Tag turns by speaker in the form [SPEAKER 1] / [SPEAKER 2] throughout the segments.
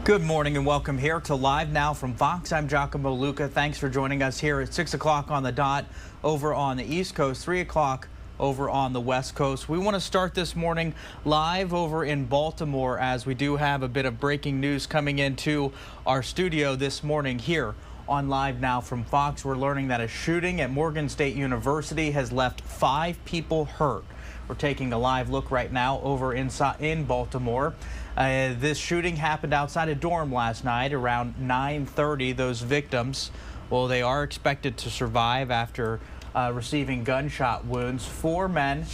[SPEAKER 1] Good morning and welcome here to Live Now from Fox. I'm Giacomo Luca. Thanks for joining us here at 6 o'clock on the dot over on the East Coast, 3 o'clock over on the West Coast. We want to start this morning live over in Baltimore as we do have a bit of breaking news coming into our studio this morning here on Live Now from Fox. We're learning that a shooting at Morgan State University has left 5 people hurt. We're taking a live look right now over in Baltimore. This shooting happened outside a dorm last night around 9:30. Those victims, well, they are expected to survive after receiving gunshot wounds. 4 men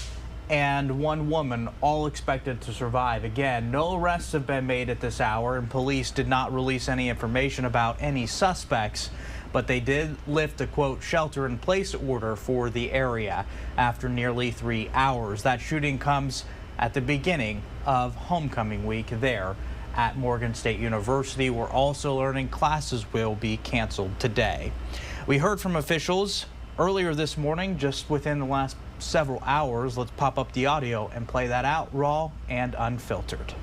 [SPEAKER 1] and 1 woman, all expected to survive. Again, no arrests have been made at this hour, and police did not release any information about any suspects. But they did lift a, quote, shelter-in-place order for the area after nearly 3 hours. That shooting comes at the beginning of homecoming week there at Morgan State University. We're also learning classes will be canceled today. We heard from officials earlier this morning, just within the last several hours. Let's pop up the audio and play that out raw and unfiltered.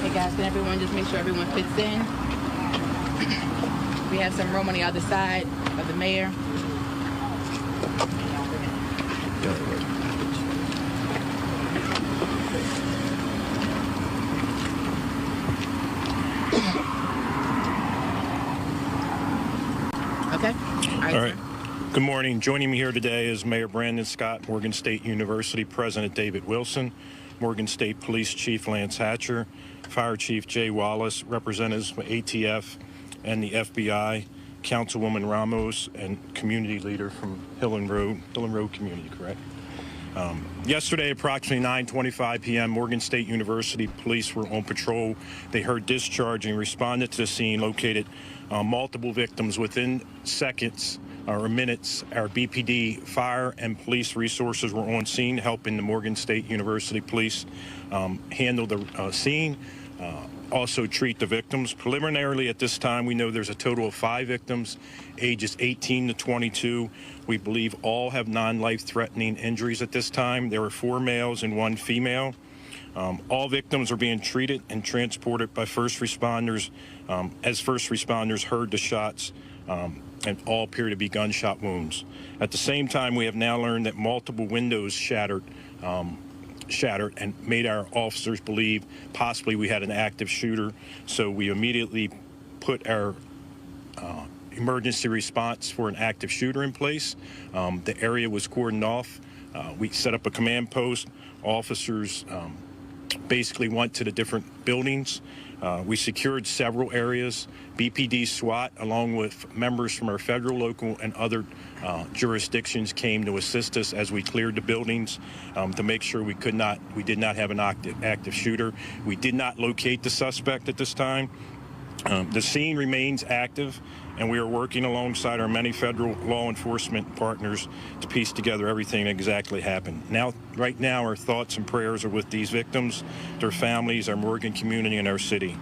[SPEAKER 2] Hey guys, can everyone just make sure everyone fits in? We have some room on the other side of the mayor. Okay. All right.
[SPEAKER 3] Good morning. Joining me here today is Mayor Brandon Scott, Morgan State University President David Wilson, Morgan State Police Chief Lance Hatcher, Fire Chief Jay Wallace, representatives from ATF and the FBI, Councilwoman Ramos, and community leader from Hillen Road Community, correct? Yesterday, approximately 9:25 p.m., Morgan State University police were on patrol. They heard discharging, responded to the scene, located multiple victims within seconds or minutes. Our BPD fire and police resources were on scene, helping the Morgan State University police handle the scene, also treat the victims. Preliminarily at this time, we know there's a total of 5 victims, ages 18 to 22. We believe all have non-life-threatening injuries at this time. There were 4 males and 1 female. All victims are being treated and transported by first responders as first responders heard the shots, and all appear to be gunshot wounds. At the same time, we have now learned that multiple windows shattered and made our officers believe possibly we had an active shooter. So we immediately put our emergency response for an active shooter in place. The area was cordoned off. We set up a command post. Officers basically went to the different buildings. We secured several areas. BPD SWAT, along with members from our federal, local, and other jurisdictions, came to assist us as we cleared the buildings to make sure we did not have an active shooter. We did not locate the suspect at this time. The scene remains active, and we are working alongside our many federal law enforcement partners to piece together everything that exactly happened. Right now, our thoughts and prayers are with these victims, their families, our Morgan community, and our city.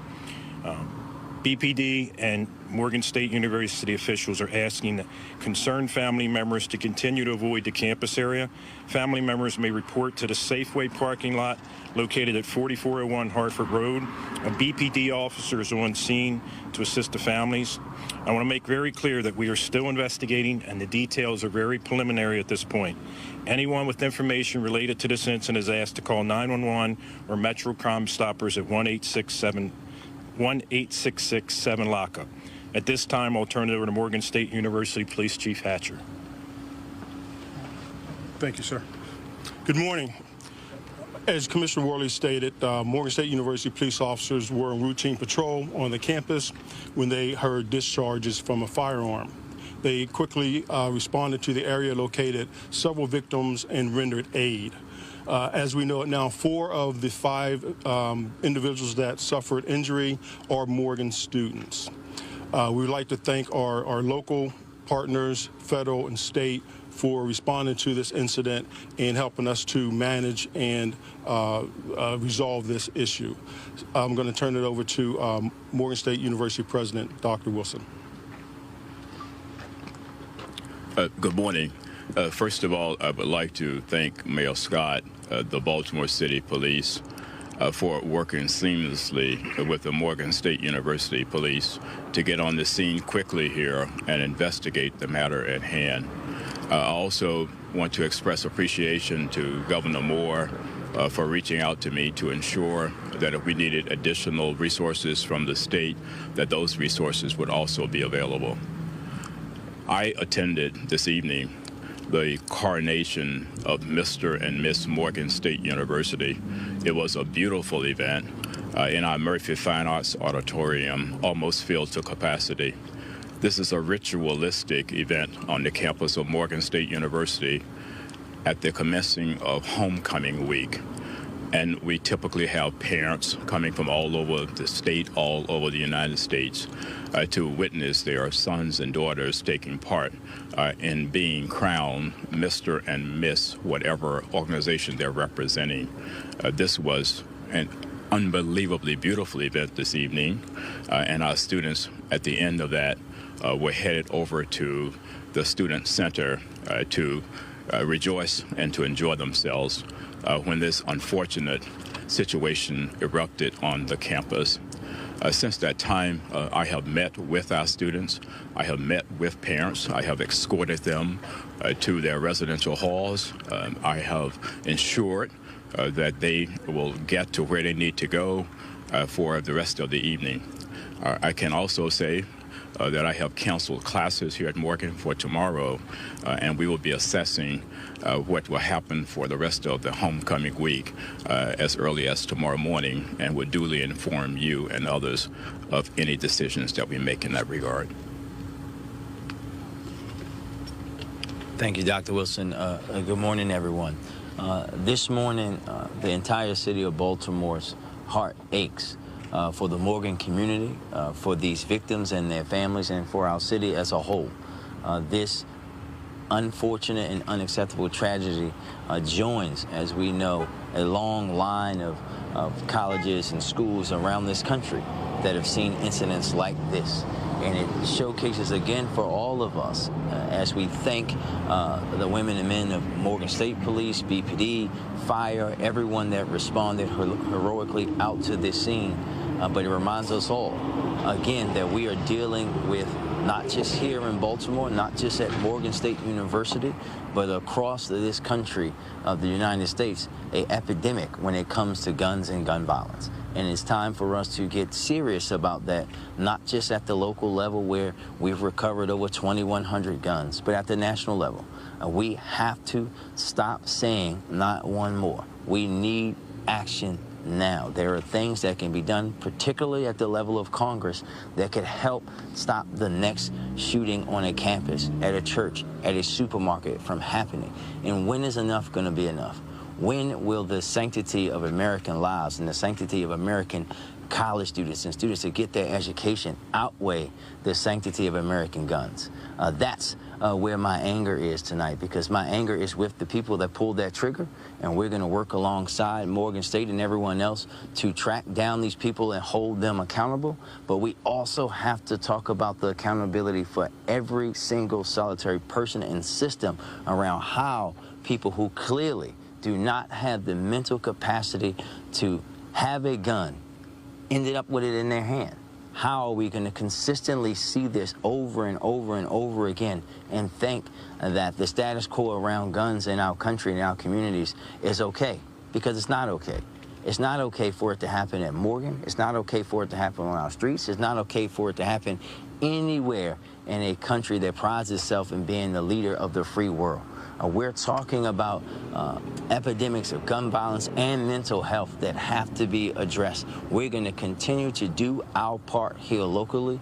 [SPEAKER 3] BPD and Morgan State University officials are asking concerned family members to continue to avoid the campus area. Family members may report to the Safeway parking lot located at 4401 Hartford Road. A BPD officer is on scene to assist the families. I want to make very clear that we are still investigating, and the details are very preliminary at this point. Anyone with information related to this incident is asked to call 911 or Metro Crime Stoppers at 1-866-7-LOCKUP. At this time, I'll turn it over to Morgan State University Police Chief Hatcher.
[SPEAKER 4] Thank you, sir. Good morning. As Commissioner Worley stated, Morgan State University police officers were on routine patrol on the campus when they heard discharges from a firearm. They quickly responded to the area, located several victims, and rendered aid. As we know it now, 4 of the 5 individuals that suffered injury are Morgan students. We would like to thank our local partners, federal and state, for responding to this incident and helping us to manage and resolve this issue. I'm going to turn it over to Morgan State University President Dr. Wilson.
[SPEAKER 5] Good morning. First of all, I would like to thank Mayor Scott, the Baltimore City Police, for working seamlessly with the Morgan State University Police to get on the scene quickly here and investigate the matter at hand. I also want to express appreciation to Governor Moore for reaching out to me to ensure that if we needed additional resources from the state, that those resources would also be available. I attended this evening the coronation of Mr. and Miss Morgan State University. It was a beautiful event in our Murphy Fine Arts Auditorium, almost filled to capacity. This is a ritualistic event on the campus of Morgan State University at the commencing of homecoming week. And we typically have parents coming from all over the state, all over the United States, to witness their sons and daughters taking part in being crowned Mr. and Miss whatever organization they're representing. This was an unbelievably beautiful event this evening, and our students at the end of that were headed over to the Student Center to rejoice and to enjoy themselves when this unfortunate situation erupted on the campus. Since that time, I have met with our students. I have met with parents. I have escorted them to their residential halls. I have ensured that they will get to where they need to go for the rest of the evening. I can also say that I have canceled classes here at Morgan for tomorrow, and we will be assessing what will happen for the rest of the homecoming week as early as tomorrow morning, and will duly inform you and others of any decisions that we make in that regard.
[SPEAKER 6] Thank you, Dr. Wilson. Good morning, everyone. This morning, the entire city of Baltimore's heart aches for the Morgan community, for these victims and their families, and for our city as a whole. This unfortunate and unacceptable tragedy joins, as we know, a long line of colleges and schools around this country that have seen incidents like this. And it showcases again for all of us, as we thank the women and men of Morgan State Police, BPD, fire, everyone that responded heroically out to this scene. But it reminds us all, again, that we are dealing with, not just here in Baltimore, not just at Morgan State University, but across this country of the United States, an epidemic when it comes to guns and gun violence. And it's time for us to get serious about that, not just at the local level where we've recovered over 2,100 guns, but at the national level. We have to stop saying not one more. We need action now. There are things that can be done, particularly at the level of Congress, that could help stop the next shooting on a campus, at a church, at a supermarket from happening. And when is enough going to be enough? When will the sanctity of American lives and the sanctity of American college students and students to get their education outweigh the sanctity of American guns? That's where my anger is tonight, because my anger is with the people that pulled that trigger, and we're going to work alongside Morgan State and everyone else to track down these people and hold them accountable. But we also have to talk about the accountability for every single solitary person and system around how people who clearly do not have the mental capacity to have a gun ended up with it in their hand. How are we going to consistently see this over and over and over again and think that the status quo around guns in our country and our communities is okay? Because it's not okay. It's not okay for it to happen at Morgan. It's not okay for it to happen on our streets. It's not okay for it to happen anywhere in a country that prides itself in being the leader of the free world. We're talking about epidemics of gun violence and mental health that have to be addressed. We're going to continue to do our part here locally.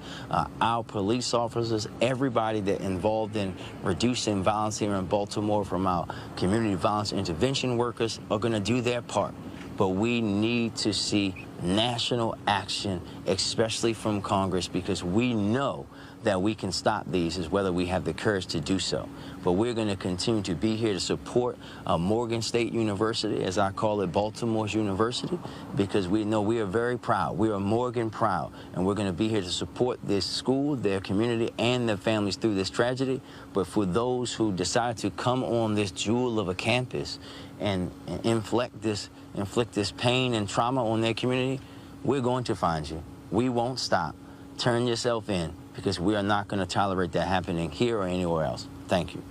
[SPEAKER 6] Our police officers, everybody that involved in reducing violence here in Baltimore, from our community violence intervention workers, are going to do their part. But we need to see national action, especially from Congress, because we know that we can stop these, is whether we have the courage to do so. But we're going to continue to be here to support Morgan State University, as I call it, Baltimore's university, because we know we are very proud. We are Morgan proud, and we're going to be here to support this school, their community, and their families through this tragedy. But for those who decide to come on this jewel of a campus and inflict this inflict this pain and trauma on their community, we're going to find you. We won't stop. Turn yourself in, because we are not going to tolerate that happening here or anywhere else. Thank you.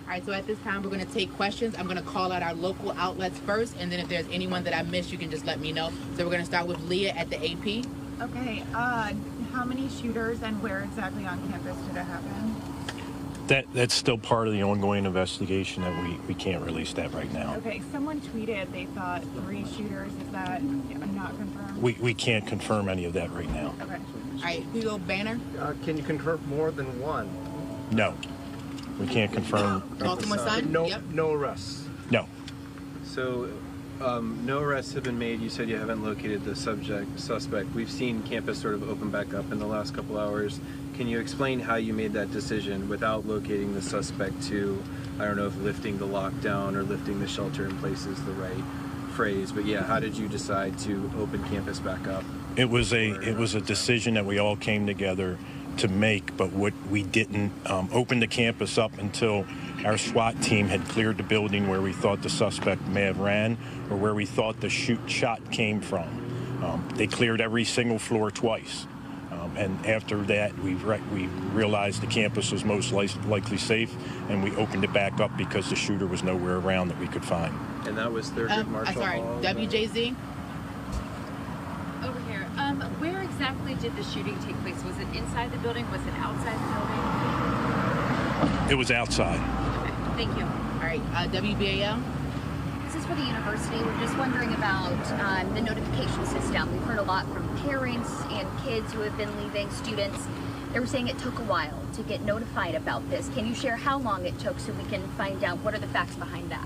[SPEAKER 2] All right, so at this time, we're going to take questions. I'm going to call out our local outlets first, and then if there's anyone that I missed, you can just let me know. So we're going to start with Leah at the AP.
[SPEAKER 7] Okay, how many shooters and where exactly on campus did it happen?
[SPEAKER 3] That's still part of the ongoing investigation that we can't release that right now.
[SPEAKER 7] Okay, someone tweeted they thought 3 shooters. Is that not confirmed?
[SPEAKER 3] We can't confirm any of that right now.
[SPEAKER 7] Okay.
[SPEAKER 2] All right, Hugo Banner.
[SPEAKER 8] Can you confirm more than one?
[SPEAKER 3] No, we can't confirm.
[SPEAKER 2] Baltimore Sun.
[SPEAKER 8] No,
[SPEAKER 2] Yep.
[SPEAKER 8] no arrests.
[SPEAKER 3] No.
[SPEAKER 9] So, no arrests have been made. You said you haven't located the suspect. We've seen campus sort of open back up in the last couple hours. Can you explain how you made that decision without locating the suspect to, I don't know if lifting the lockdown or lifting the shelter in place is the right phrase, but yeah, how did you decide to open campus back up?
[SPEAKER 3] It was a decision that we all came together to make, but what we didn't open the campus up until our SWAT team had cleared the building where we thought the suspect may have ran or where we thought the shot came from. They cleared every single floor twice. And after that, we realized the campus was most likely safe, and we opened it back up because the shooter was nowhere around that we could find.
[SPEAKER 9] And that was Thurgood Marshall Hall?
[SPEAKER 2] WJZ.
[SPEAKER 10] Over here. Where exactly did the shooting take place? Was it inside the building? Was it outside the building?
[SPEAKER 3] It was outside.
[SPEAKER 10] Okay, thank you.
[SPEAKER 2] All right, WBAL.
[SPEAKER 11] This is for the university. We're just wondering about the notification system. We've heard a lot from parents and kids who have been leaving, students. They were saying it took a while to get notified about this. Can you share how long it took so we can find out what are the facts behind that?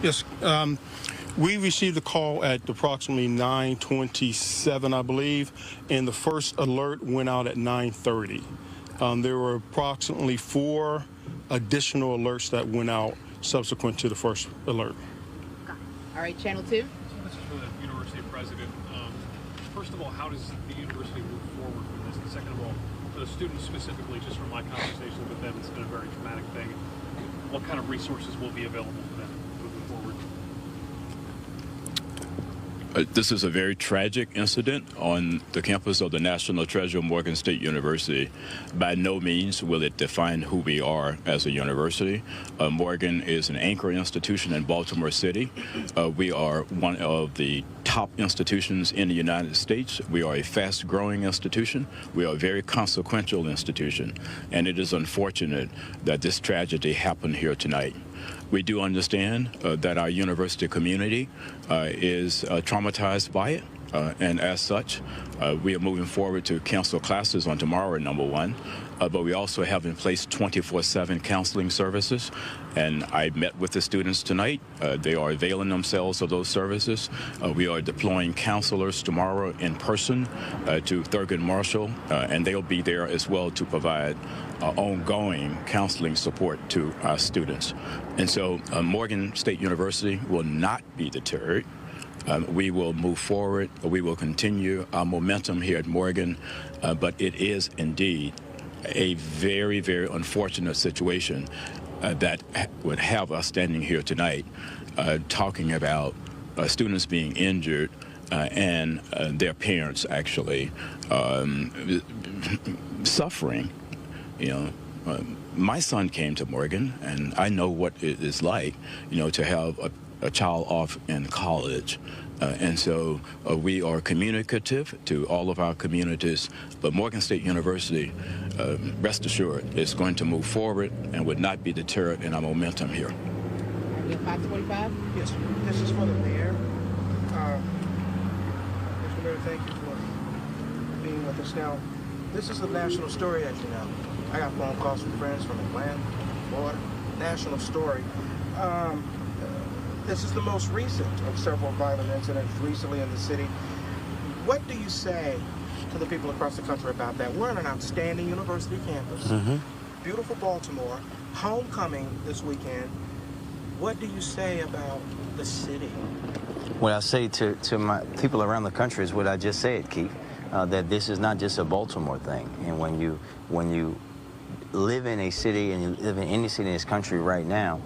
[SPEAKER 4] Yes. We received a call at approximately 9:27, I believe, and the first alert went out at 9:30. There were approximately 4 additional alerts that went out subsequent to the first alert.
[SPEAKER 2] All right, Channel 2.
[SPEAKER 12] This is for the university president. First of all, how does the university move forward from this? And second of all, for the students specifically, just from my conversations with them, it's been a very traumatic thing. What kind of resources will be available for them moving forward?
[SPEAKER 5] This is a very tragic incident on the campus of the National Treasure, Morgan State University. By no means will it define who we are as a university. Morgan is an anchor institution in Baltimore City. We are one of the top institutions in the United States. We are a fast-growing institution. We are a very consequential institution. And it is unfortunate that this tragedy happened here tonight. We do understand that our university community is traumatized by it, and as such, we are moving forward to cancel classes on tomorrow, number one, but we also have in place 24/7 counseling services, and I met with the students tonight. They are availing themselves of those services. We are deploying counselors tomorrow in person to Thurgood Marshall, and they'll be there as well to provide ongoing counseling support to our students. And so Morgan State University will not be deterred. We will move forward. We will continue our momentum here at Morgan, but it is indeed a very, very unfortunate situation that would have us standing here tonight talking about students being injured and their parents actually suffering. You know, my son came to Morgan, and I know what it is like, you know, to have a child off in college. And so we are communicative to all of our communities, but Morgan State University, rest assured, is going to move forward and would not be deterred in our momentum here.
[SPEAKER 2] We have 545.
[SPEAKER 8] Yes, this is for the mayor. Mr. Mayor, thank you for being with us. Now, this is a national story, as you know. I got phone calls from friends from Atlanta, Florida. National story. This is the most recent of several violent incidents recently in the city. What do you say to the people across the country about that? We're on an outstanding university campus. Beautiful Baltimore. Homecoming this weekend. What do you say about the city?
[SPEAKER 6] What I say to my people around the country is what I just said, Keith, that this is not just a Baltimore thing. And when you live in a city and you live in any city in this country right now,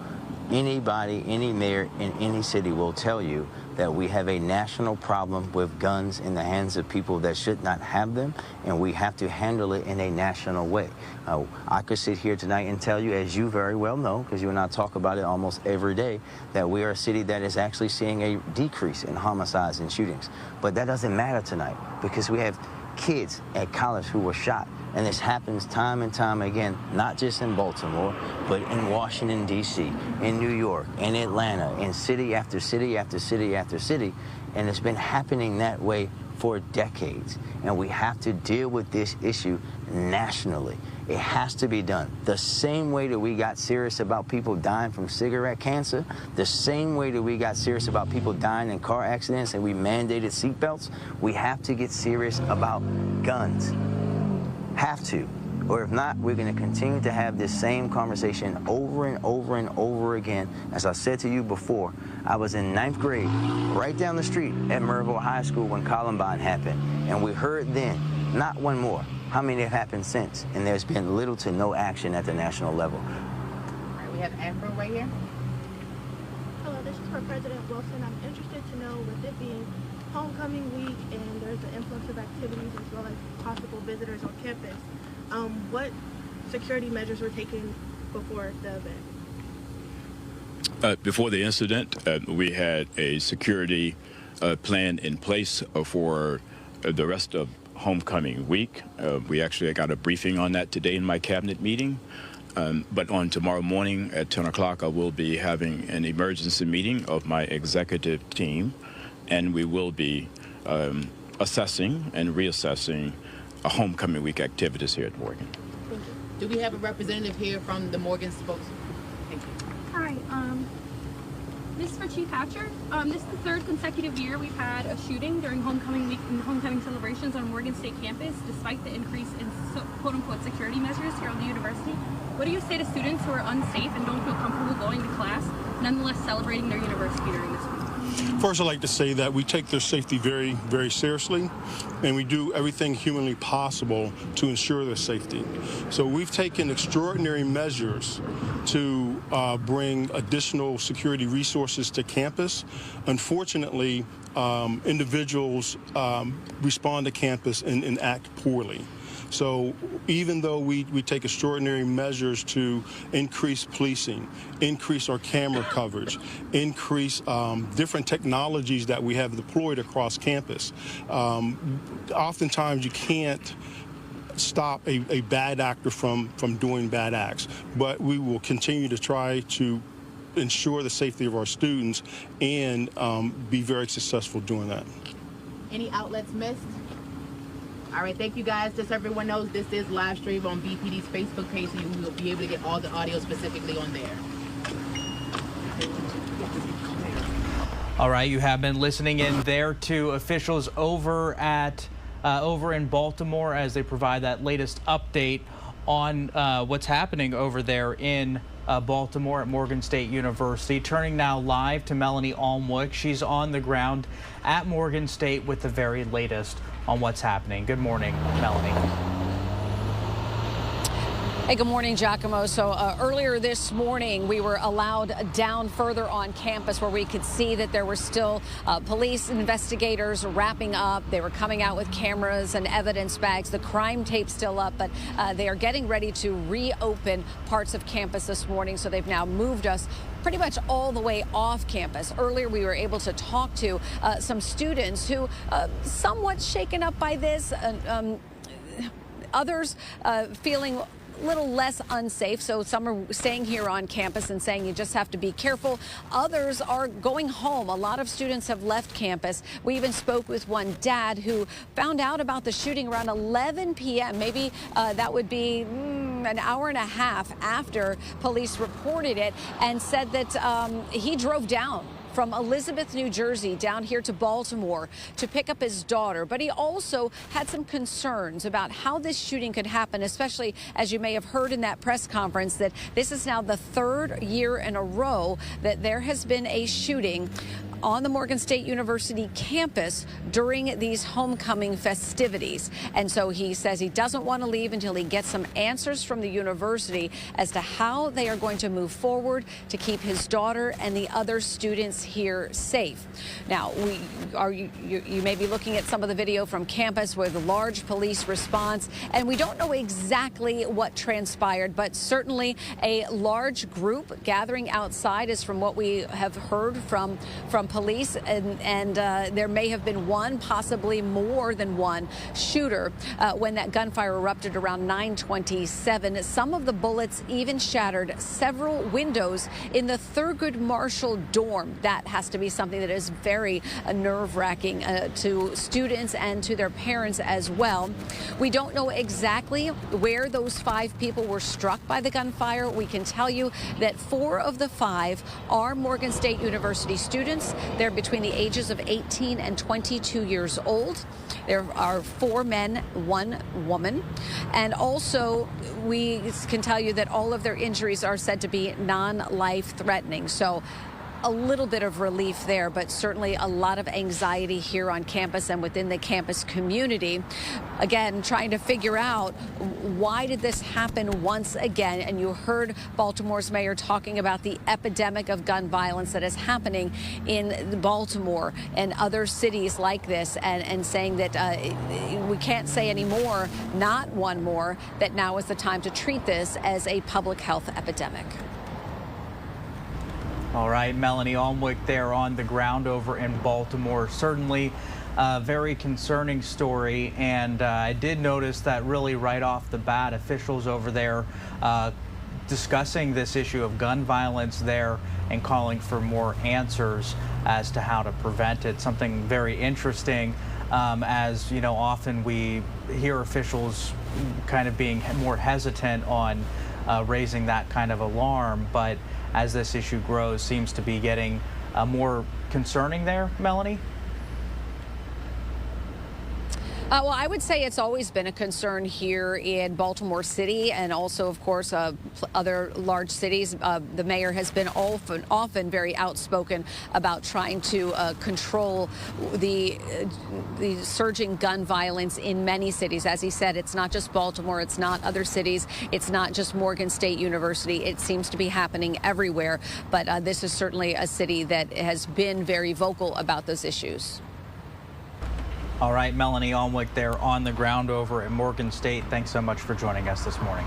[SPEAKER 6] Anybody, any mayor in any city will tell you that we have a national problem with guns in the hands of people that should not have them, and we have to handle it in a national way. I could sit here tonight and tell you, as you very well know, because you and I talk about it almost every day, that we are a city that is actually seeing a decrease in homicides and shootings. But that doesn't matter tonight, because we have kids at college who were shot. And this happens time and time again, not just in Baltimore, but in Washington, D.C., in New York, in Atlanta, in city after city after city after city. And it's been happening that way for decades. And we have to deal with this issue nationally. It has to be done. The same way that we got serious about people dying from cigarette cancer, the same way that we got serious about people dying in car accidents and we mandated seatbelts, we have to get serious about guns. Have to. Or if not, we're going to continue to have this same conversation over and over and over again. As I said to you before, I was in 9th grade, right down the street at Maryville High School when Columbine happened. And we heard then, not one more. How many have happened since? And there's been little to no action at the national level.
[SPEAKER 2] All right, we have Amber right here.
[SPEAKER 13] Hello, this is for President Wilson. I'm interested to know, with it being homecoming week and there's an influx of activities as well as possible visitors on campus, what security measures were taken before the event?
[SPEAKER 5] Before the incident, we had a security plan in place for the rest of homecoming week. We actually got a briefing on that today in my cabinet meeting. But on tomorrow morning at 10 o'clock, I will be having an emergency meeting of my executive team, and we will be assessing and reassessing homecoming week activities here at Morgan.
[SPEAKER 2] Thank you. Do we have a representative here from the Morgan spokesman? Thank you.
[SPEAKER 14] Hi, this is for Chief Hatcher. This is the third consecutive year we've had a shooting during homecoming week and homecoming celebrations on Morgan State campus, despite the increase in quote-unquote security measures here on the university. What do you say to students who are unsafe and don't feel comfortable going to class, nonetheless celebrating their university during this week?
[SPEAKER 4] First, I'd like to say that we take their safety very, very seriously, and we do everything humanly possible to ensure their safety. So we've taken extraordinary measures to bring additional security resources to campus. Unfortunately, individuals respond to campus and act poorly. So even though we take extraordinary measures to increase policing, increase our camera coverage, increase different technologies that we have deployed across campus, oftentimes you can't stop a bad actor from doing bad acts. But we will continue to try to ensure the safety of our students and be very successful doing that.
[SPEAKER 2] Any outlets missed? All right, thank you guys. Just so everyone knows, this is live stream on BPD's Facebook page, so you will be able to get all the audio specifically on there.
[SPEAKER 1] All right, you have been listening in there to officials over in Baltimore as they provide that latest update on what's happening over there in Baltimore at Morgan State University. Turning now live to Melanie Almwick. She's on the ground at Morgan State with the very latest on what's happening. Good morning, Melanie.
[SPEAKER 15] Hey, good morning, Giacomo. So earlier this morning, we were allowed down further on campus where we could see that there were still police investigators wrapping up. They were coming out with cameras and evidence bags. The crime tape's still up, but they are getting ready to reopen parts of campus this morning. So they've now moved us pretty much all the way off campus. Earlier, we were able to talk to some students who somewhat shaken up by this, others feeling a little less unsafe. So some are staying here on campus and saying you just have to be careful. Others are going home. A lot of students have left campus. We even spoke with one dad who found out about the shooting around 11 p.m. Maybe that would be an hour and a half after police reported it, and said that he drove down from Elizabeth, New Jersey, down here to Baltimore to pick up his daughter. But he also had some concerns about how this shooting could happen, especially as you may have heard in that press conference that this is now the third year in a row that there has been a shooting on the Morgan State University campus during these homecoming festivities. And so he says he doesn't want to leave until he gets some answers from the university as to how they are going to move forward to keep his daughter and the other students here safe. Now, you may be looking at some of the video from campus with a large police response, and we don't know exactly what transpired, but certainly a large group gathering outside is from what we have heard from police, and there may have been one, possibly more than one shooter when that gunfire erupted around 9:27. Some of the bullets even shattered several windows in the Thurgood Marshall dorm. That has to be something that is very nerve-wracking to students and to their parents as well. We don't know exactly where those 5 people were struck by the gunfire. We can tell you that 4 of the 5 are Morgan State University students. They're between the ages of 18 and 22 years old. There are 4 men, 1 woman. And also, we can tell you that all of their injuries are said to be non-life threatening. So a little bit of relief there, but certainly a lot of anxiety here on campus and within the campus community. Again, trying to figure out why did this happen once again. And you heard Baltimore's mayor talking about the epidemic of gun violence that is happening in Baltimore and other cities like this, and saying that we can't say anymore, not one more, that now is the time to treat this as a public health epidemic.
[SPEAKER 1] All right, Melanie Almwick there on the ground over in Baltimore. Certainly a very concerning story, and I did notice that really right off the bat, officials over there discussing this issue of gun violence there and calling for more answers as to how to prevent it. Something very interesting, as you know, often we hear officials kind of being more hesitant on raising that kind of alarm, but as this issue grows, seems to be getting more concerning there, Melanie?
[SPEAKER 15] Well, I would say it's always been a concern here in Baltimore City, and also, of course, other large cities. The mayor has been often very outspoken about trying to control the surging gun violence in many cities. As he said, it's not just Baltimore, it's not other cities, it's not just Morgan State University. It seems to be happening everywhere, but this is certainly a city that has been very vocal about those issues.
[SPEAKER 1] All right, Melanie Almwick there on the ground over at Morgan State. Thanks so much for joining us this morning.